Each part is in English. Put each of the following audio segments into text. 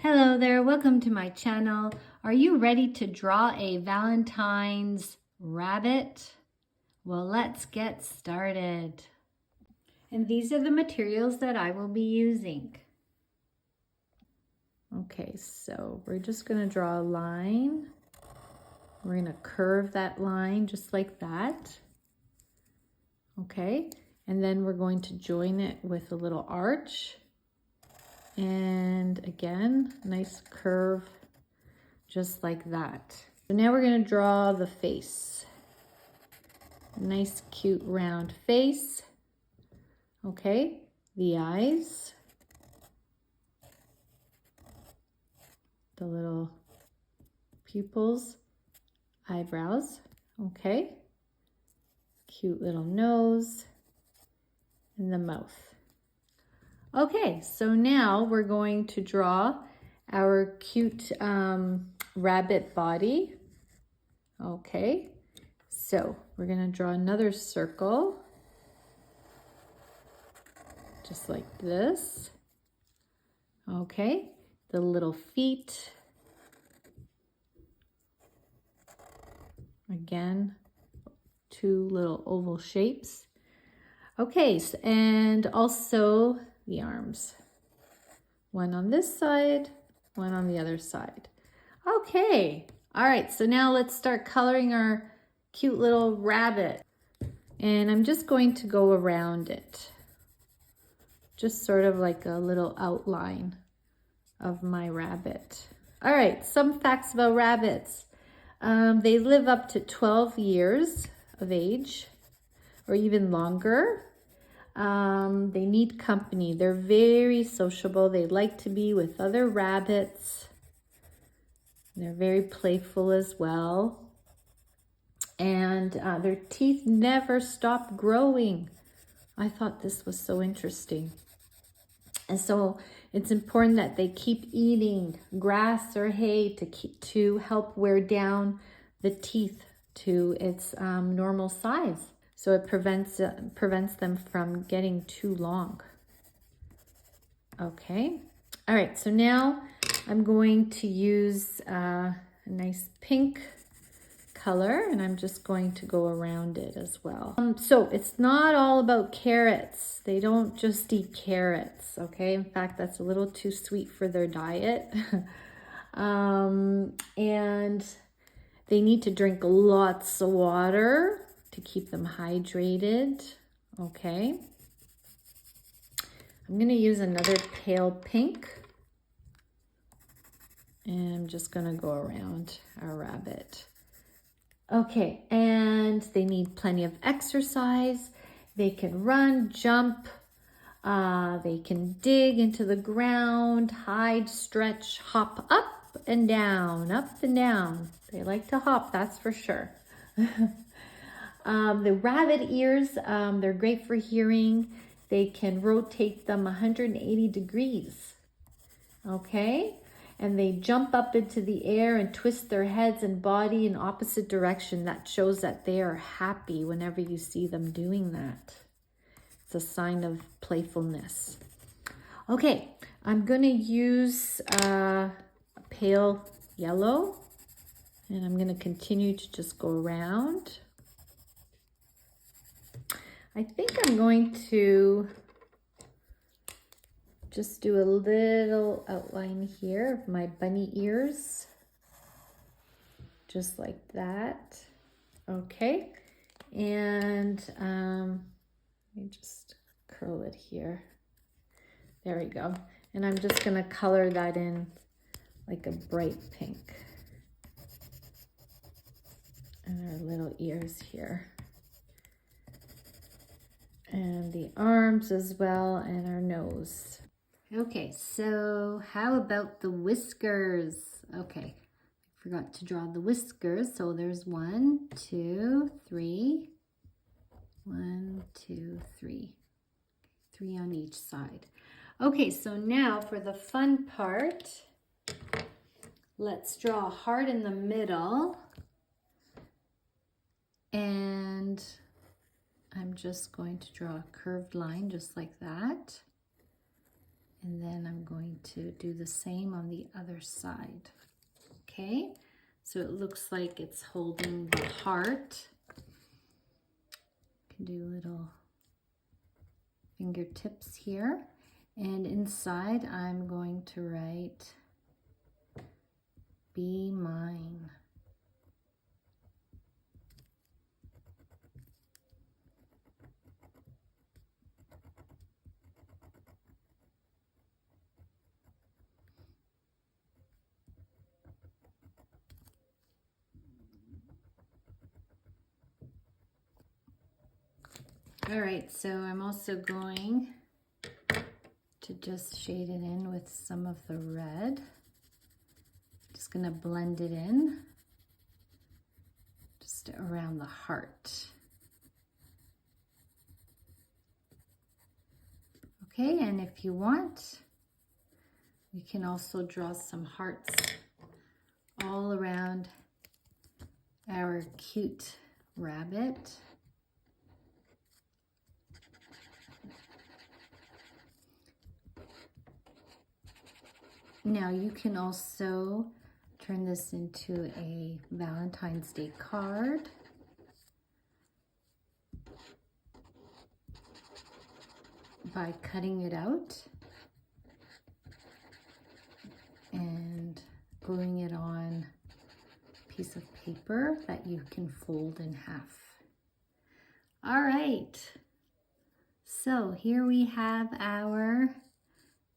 Hello there, welcome to my channel. Are you ready to draw a Valentine's rabbit? Well, let's get started. And these are the materials that I will be using. Okay, so we're just going to draw a line. We're going to curve that line just like that. Okay, and then we're going to join it with a little arch. And again, nice curve just like that. So now we're going to draw the face. Nice cute round face. Okay, the eyes, the little pupils, eyebrows. Okay, cute little nose, and the mouth. Okay, so now we're going to draw our cute rabbit body. Okay, so we're going to draw another circle, just like this. Okay, the little feet. Again, two little oval shapes. Okay, and also the arms. One on this side, one on the other side. Okay, all right, so now let's start coloring our cute little rabbit. And I'm just going to go around it. Just sort of like a little outline of my rabbit. All right, some facts about rabbits. They live up to 12 years of age or even longer. They need company. They're very sociable. They like to be with other rabbits. They're very playful as well. And their teeth never stop growing. I thought this was so interesting. And so it's important that they keep eating grass or hay to help wear down the teeth to its normal size. So it prevents them from getting too long. Okay. All right. So now I'm going to use a nice pink color, and I'm just going to go around it as well. So it's not all about carrots. They don't just eat carrots. Okay. In fact, that's a little too sweet for their diet. And they need to drink lots of water to keep them hydrated. Okay. I'm going to use another pale pink. And I'm just going to go around our rabbit. Okay, and they need plenty of exercise. They can run, jump. They can dig into the ground, hide, stretch, hop up and down, up and down. They like to hop, that's for sure. The rabbit ears, they're great for hearing. They can rotate them 180 degrees. Okay, and they jump up into the air and twist their heads and body in opposite direction. That shows that they are happy whenever you see them doing that. It's a sign of playfulness. Okay, I'm going to use a pale yellow, and I'm going to continue to just go around. I think I'm going to just do a little outline here of my bunny ears, just like that. Okay, and let me just curl it here. There we go. And I'm just gonna color that in like a bright pink. And our little ears here. And the arms as well, and our nose. Okay, so how about the whiskers? Okay, I forgot to draw the whiskers. So there's 1, 2, 3. 1, 2, 3. 3 on each side. Okay, so now for the fun part, let's draw a heart in the middle. And I'm just going to draw a curved line just like that. And then I'm going to do the same on the other side. Okay, so it looks like it's holding the heart. You can do little fingertips here. And inside I'm going to write, "Be mine." All right, so I'm also going to just shade it in with some of the red. Just gonna blend it in just around the heart. Okay, and if you want, you can also draw some hearts all around our cute rabbit. Now you can also turn this into a Valentine's Day card. By cutting it out and gluing it on a piece of paper that you can fold in half. All right, so here we have our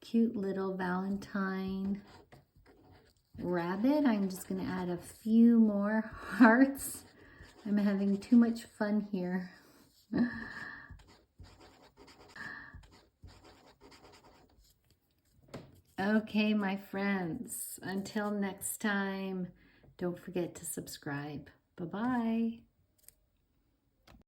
cute little Valentine rabbit. I'm just gonna add a few more hearts. I'm having too much fun here. Okay, my friends, until next time, don't forget to subscribe. Bye-bye.